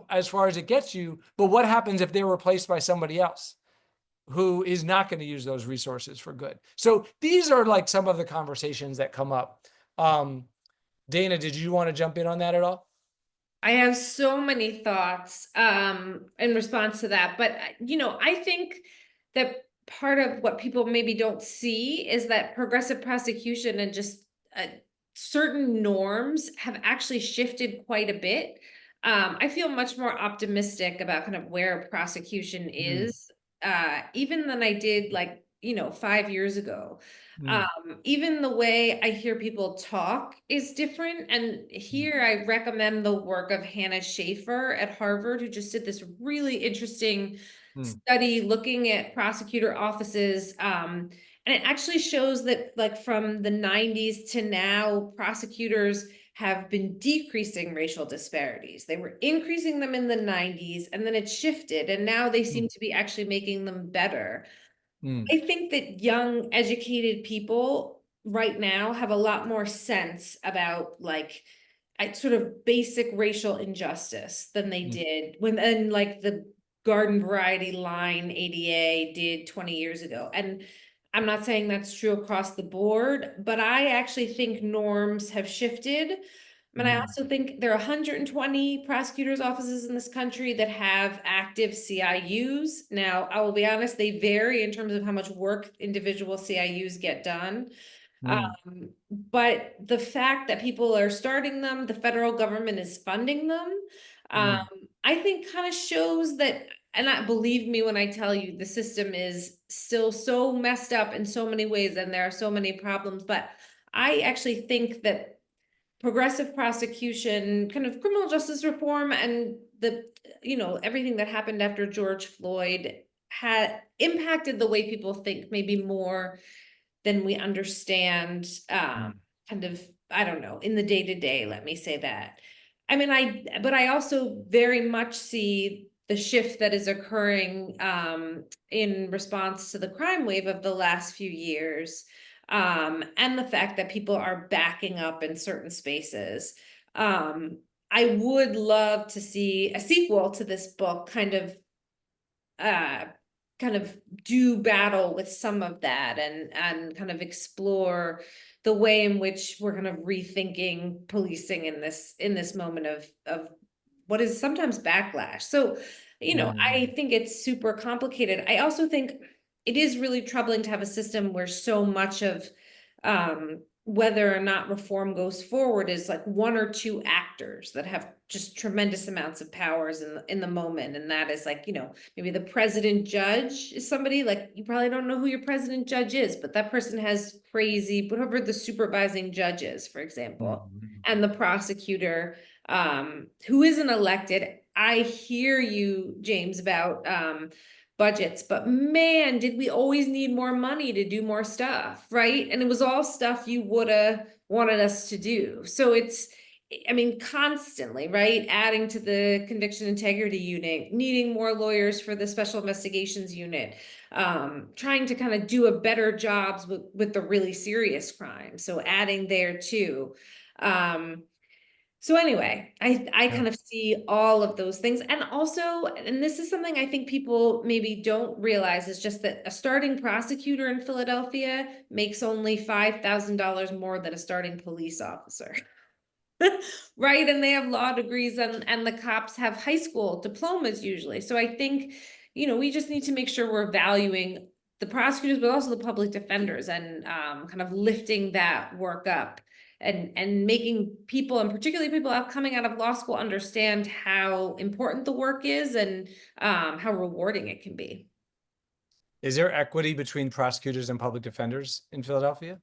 as far as it gets you, but what happens if they're replaced by somebody else who is not going to use those resources for good? So these are like some of the conversations that come up. Dana, did you want to jump in on that at all? I have so many thoughts in response to that, but I think that part of what people maybe don't see is that progressive prosecution and just certain norms have actually shifted quite a bit. I feel much more optimistic about kind of where prosecution is, even than I did 5 years ago. Even the way I hear people talk is different. And here I recommend the work of Hannah Schaefer at Harvard, who just did this really interesting study looking at prosecutor offices. And it actually shows that like from the 90s to now, prosecutors have been decreasing racial disparities. They were increasing them in the 90s, and then it shifted, and now they seem to be actually making them better. I think that young, educated people right now have a lot more sense about sort of basic racial injustice than they did when like the garden variety line ADA did 20 years ago. And I'm not saying that's true across the board, but I actually think norms have shifted. And I also think there are 120 prosecutors' offices in this country that have active CIUs. Now, I will be honest, they vary in terms of how much work individual CIUs get done. But the fact that people are starting them, the federal government is funding them, I think kind of shows that, and believe me when I tell you, the system is still so messed up in so many ways, and there are so many problems. But I actually think that progressive prosecution, kind of criminal justice reform, and everything that happened after George Floyd had impacted the way people think maybe more than we understand, kind of, I don't know, in the day-to-day, let me say that. I mean, but I also very much see the shift that is occurring in response to the crime wave of the last few years, and the fact that people are backing up in certain spaces. I would love to see a sequel to this book kind of do battle with some of that and kind of explore the way in which we're kind of rethinking policing in this moment of what is sometimes backlash. So, I think it's super complicated. I also think it is really troubling to have a system where so much of whether or not reform goes forward is like one or two actors that have just tremendous amounts of powers in the moment. And that is like, maybe the president judge is somebody like, you probably don't know who your president judge is, but that person has crazy, whatever the supervising judge is, for example, and the prosecutor who isn't elected. I hear you, James, about budgets, but man, did we always need more money to do more stuff, right? And it was all stuff you would have wanted us to do. So constantly, right? Adding to the conviction integrity unit, needing more lawyers for the special investigations unit, trying to kind of do a better jobs with the really serious crime. So adding there too. So anyway, I kind of see all of those things. And also, and this is something I think people maybe don't realize, is just that a starting prosecutor in Philadelphia makes only $5,000 more than a starting police officer. Right? And they have law degrees, and the cops have high school diplomas usually. So I think, we just need to make sure we're valuing the prosecutors, but also the public defenders, and kind of lifting that work up. And making people, and particularly people coming out of law school, understand how important the work is and how rewarding it can be. Is there equity between prosecutors and public defenders in Philadelphia?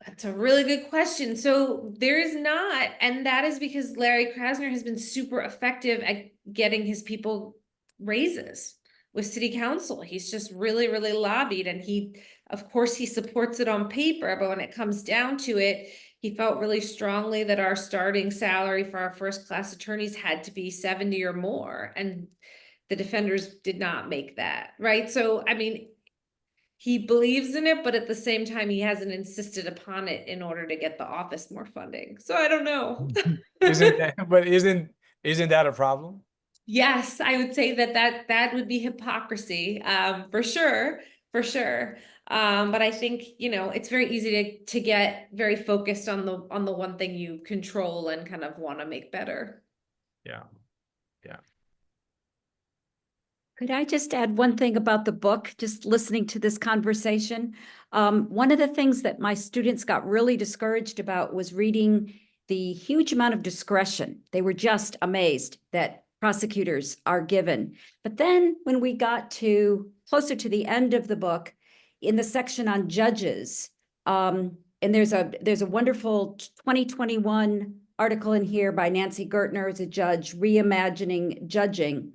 That's a really good question. So there is not, and that is because Larry Krasner has been super effective at getting his people raises with city council. He's just really, really lobbied, and of course, he supports it on paper, but when it comes down to it, he felt really strongly that our starting salary for our first class attorneys had to be 70 or more, and the defenders did not make that, right? So, he believes in it, but at the same time, he hasn't insisted upon it in order to get the office more funding. So I don't know. Isn't that a problem? Yes, I would say that would be hypocrisy, for sure, for sure. But I think, it's very easy to get very focused on the one thing you control and kind of want to make better. Yeah. Yeah. Could I just add one thing about the book, just listening to this conversation? One of the things that my students got really discouraged about was reading the huge amount of discretion. They were just amazed that prosecutors are given. But then when we got to closer to the end of the book, in the section on judges, and there's a wonderful 2021 article in here by Nancy Gertner as a judge, Reimagining Judging,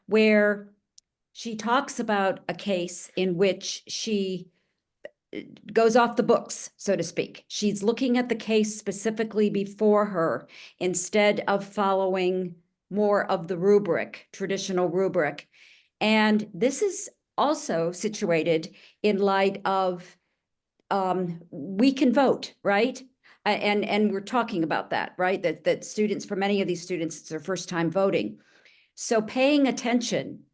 where she talks about a case in which she goes off the books, so to speak. She's looking at the case specifically before her instead of following more of the rubric, traditional rubric. And this is also situated in light of we can vote, right? And we're talking about that, right? That students, for many of these students, it's their first time voting. So paying attention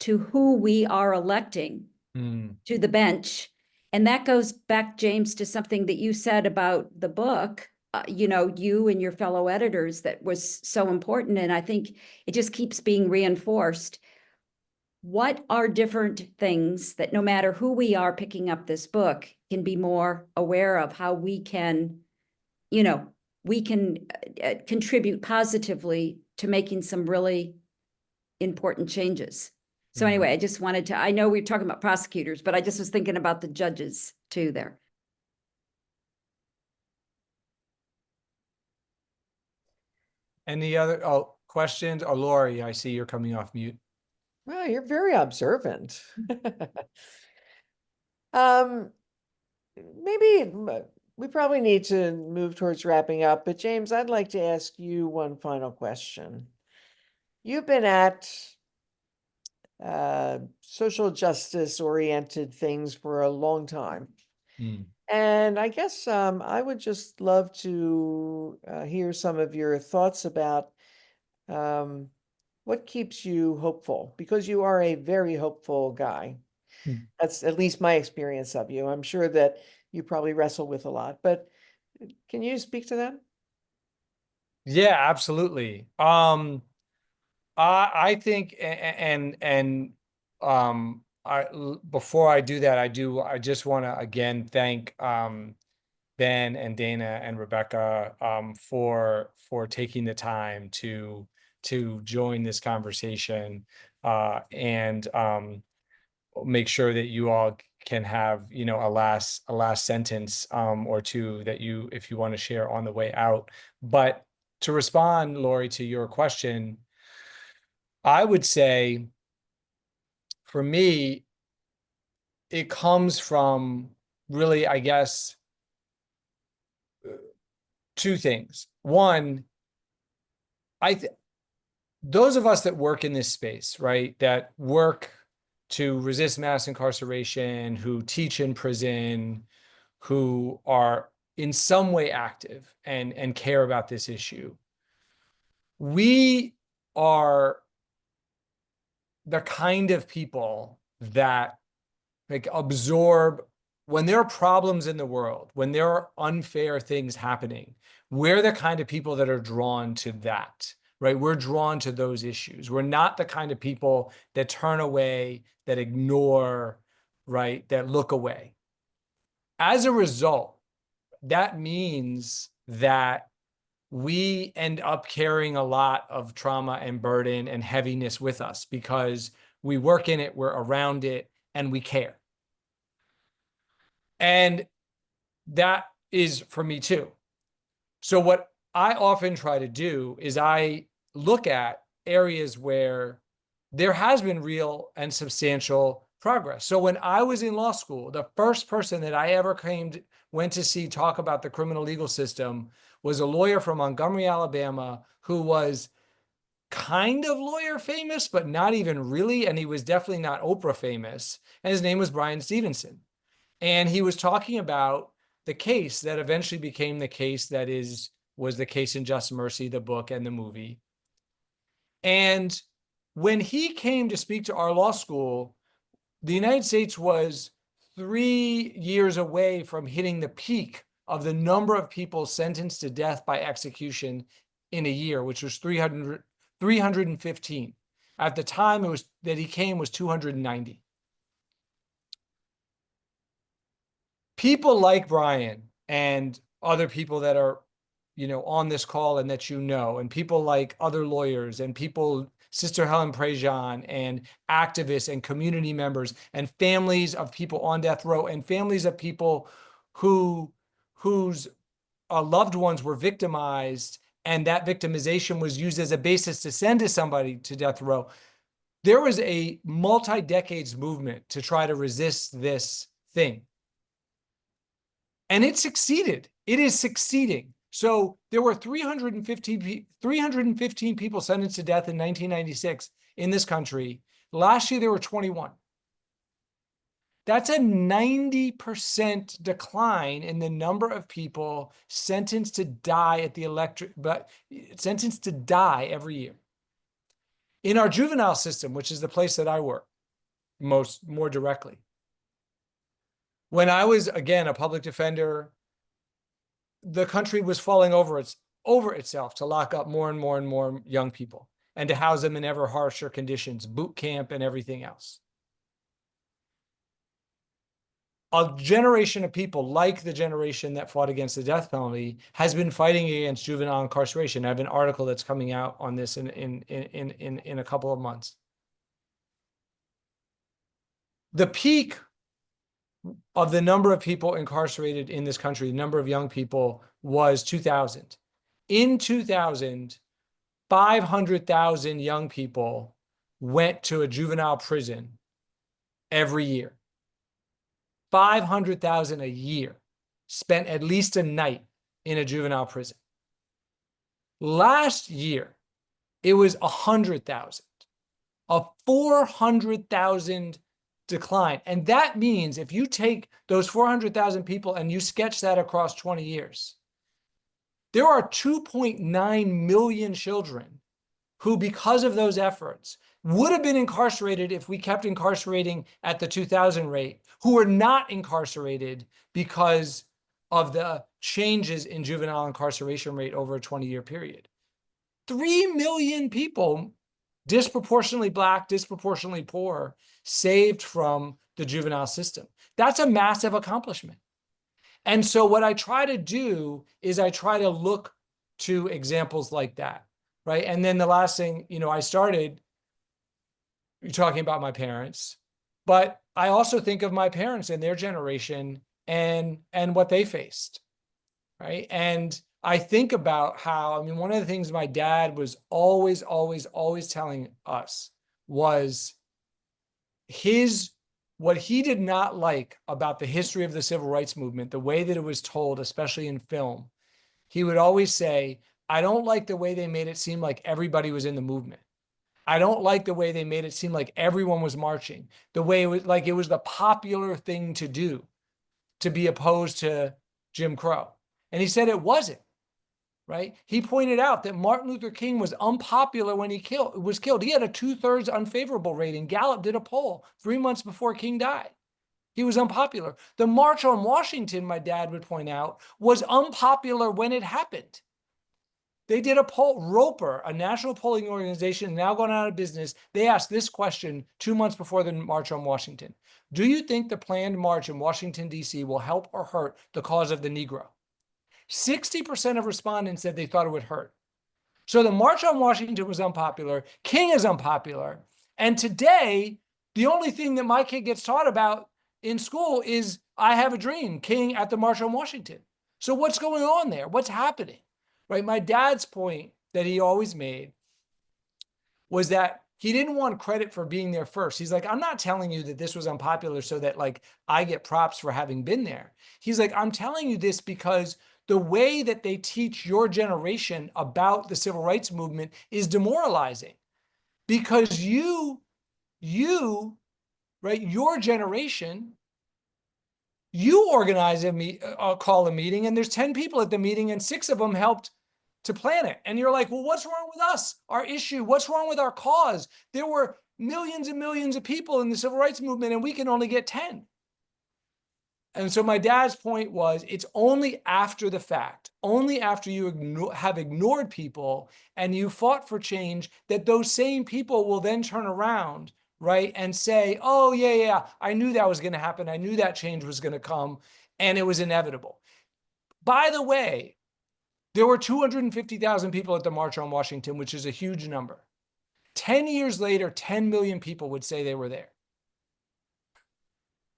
to who we are electing to the bench. And that goes back, James, to something that you said about the book, you and your fellow editors, that was so important. And I think it just keeps being reinforced. What are different things that no matter who we are picking up this book can be more aware of how we can, contribute positively to making some really important changes. So anyway, I just wanted to, I know we're talking about prosecutors, but I just was thinking about the judges too there. Any other questions? Oh, Lori, I see you're coming off mute. Well, you're very observant. Maybe we probably need to move towards wrapping up, but James, I'd like to ask you one final question. You've been at social justice oriented things for a long time. And I guess I would just love to hear some of your thoughts about what keeps you hopeful, because you are a very hopeful guy. That's at least my experience of you. I'm sure that you probably wrestle with a lot, but can you speak to that? Yeah, absolutely. I think, before I do that, I just want to again thank Ben and Dana and Rebecca for taking the time to join this conversation and make sure that you all can have a last sentence or two that if you want to share on the way out. But to respond, Lori, to your question, I would say for me, it comes from really, I guess, two things. One, those of us that work in this space, right, that work to resist mass incarceration, who teach in prison, who are in some way active and care about this issue, we are the kind of people that absorb when there are problems in the world, when there are unfair things happening. We're the kind of people that are drawn to that, right? We're drawn to those issues. We're not the kind of people that turn away, that ignore, right? That look away. As a result, that means that we end up carrying a lot of trauma and burden and heaviness with us because we work in it, we're around it, and we care. And that is for me too. So what I often try to do is I look at areas where there has been real and substantial progress. So when I was in law school, the first person that I ever went to see talk about the criminal legal system was a lawyer from Montgomery, Alabama, who was kind of lawyer famous, but not even really. And he was definitely not Oprah famous. And his name was Brian Stevenson. And he was talking about the case that eventually became the case that was the case in Just Mercy, the book and the movie. And when he came to speak to our law school, the United States was 3 years away from hitting the peak of the number of people sentenced to death by execution in a year, which was 315. At the time that he came was 290. People like Brian and other people that are, on this call and that and people like other lawyers and people, Sister Helen Prejean, and activists and community members and families of people on death row and families of people whose loved ones were victimized, and that victimization was used as a basis to send somebody to death row. There was a multi-decades movement to try to resist this thing. And it succeeded. It is succeeding. So there were 315 people sentenced to death in 1996 in this country. Last year, there were 21. That's a 90% decline in the number of people sentenced to die sentenced to die every year. In our juvenile system, which is the place that I work more directly, when I was, again, a public defender, the country was falling over itself to lock up more and more and more young people and to house them in ever harsher conditions, boot camp and everything else. A generation of people, like the generation that fought against the death penalty, has been fighting against juvenile incarceration. I have an article that's coming out on this in a couple of months. The peak of the number of people incarcerated in this country, the number of young people, was 2000. In 2000, 500,000 young people went to a juvenile prison every year. 500,000 a year spent at least a night in a juvenile prison. Last year, it was 100,000, a 400,000 decline. And that means if you take those 400,000 people and you sketch that across 20 years, there are 2.9 million children who, because of those efforts, would have been incarcerated if we kept incarcerating at the 2000 rate, who are not incarcerated because of the changes in juvenile incarceration rate over a 20-year period. 3 million people, disproportionately Black, disproportionately poor, saved from the juvenile system. That's a massive accomplishment. And so what I try to do is I try to look to examples like that, right? And then the last thing, I started talking about my parents, but I also think of my parents and their generation and what they faced, right? And I think about how, one of the things my dad was always telling us was what he did not like about the history of the civil rights movement, the way that it was told, especially in film. He would always say, I don't like the way they made it seem like everybody was in the movement. I don't like the way they made it seem like everyone was marching, the way it was like it was the popular thing to do, to be opposed to Jim Crow. And he said it wasn't, right? He pointed out that Martin Luther King was unpopular when he was killed. He had a 2/3 unfavorable rating. Gallup did a poll 3 months before King died. He was unpopular. The March on Washington, my dad would point out, was unpopular when it happened. They did a poll, Roper, a national polling organization now gone out of business. They asked this question 2 months before the March on Washington. Do you think the planned march in Washington, D.C. will help or hurt the cause of the Negro? 60% of respondents said they thought it would hurt. So the March on Washington was unpopular. King is unpopular. And today, the only thing that my kid gets taught about in school is I Have a Dream, King at the March on Washington. So what's going on there? What's happening? Right? My dad's point that he always made was that he didn't want credit for being there first. He's like, I'm not telling you that this was unpopular so that I get props for having been there. He's like, I'm telling you this because the way that they teach your generation about the civil rights movement is demoralizing, because right, your generation, you organize call a meeting, and there's 10 people at the meeting and 6 of them helped to plan it. And you're like, well, what's wrong with us? Our issue? What's wrong with our cause? There were millions and millions of people in the civil rights movement and we can only get 10. And so my dad's point was, it's only after the fact, only after you have ignored people and you fought for change, that those same people will then turn around, right, and say, oh, yeah, I knew that was going to happen. I knew that change was going to come, and it was inevitable. By the way, there were 250,000 people at the March on Washington, which is a huge number. 10 years later, 10 million people would say they were there.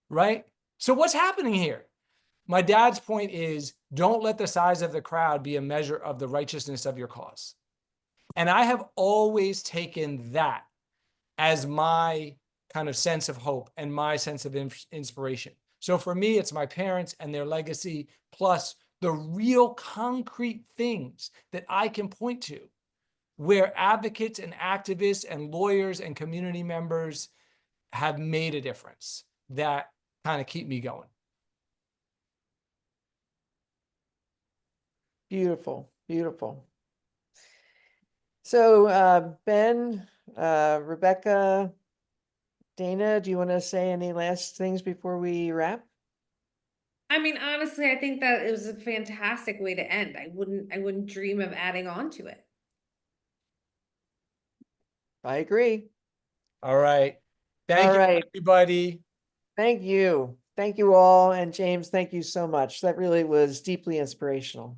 Right? So what's happening here? My dad's point is, don't let the size of the crowd be a measure of the righteousness of your cause. And I have always taken that as my kind of sense of hope and my sense of inspiration. So for me, it's my parents and their legacy, plus the real concrete things that I can point to, where advocates and activists and lawyers and community members have made a difference that kind of keep me going. Beautiful, beautiful. So Ben, Rebecca, Dana, do you want to say any last things before we wrap? I mean, honestly, I think that it was a fantastic way to end. I wouldn't dream of adding on to it. I agree. All right. Thank All you, right. everybody. Thank you. Thank you all. And James, thank you so much. That really was deeply inspirational.